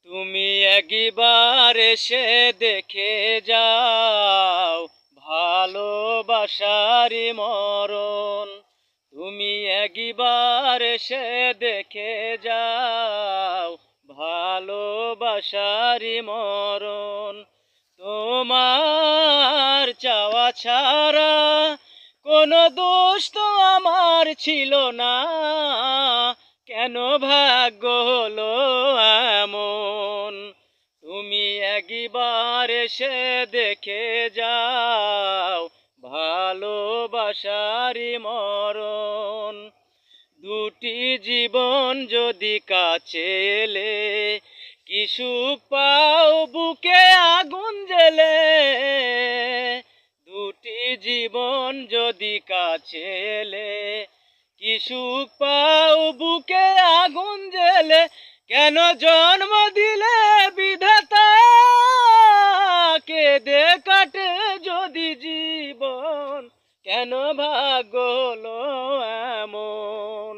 তুমি একবার এসে দেখে যাও ভালোবাসারি মরণ। তুমি একবার এসে দেখে যাও ভালোবাসারি মরণ। তোমার চাওয়া ছাড়া কোনো দোষ তো আমার ছিল না, কেন ভাগ্য হলো এমন। তুমি একবার এসে দেখে যাও ভালোবাসারি মরণ। দুটি জীবন যদি কাছে এলে কি সুখ পাও বুকে আগুন জ্বেলে। দুটি জীবন যদি কাছে এলে কি সুখ পাও বুকে আগুন জ্বেলে। কেন জন্ম দিলে বিধাতা, কেঁদে কাটে যদি জীবন, কেন ভাগ্য হলো এমন।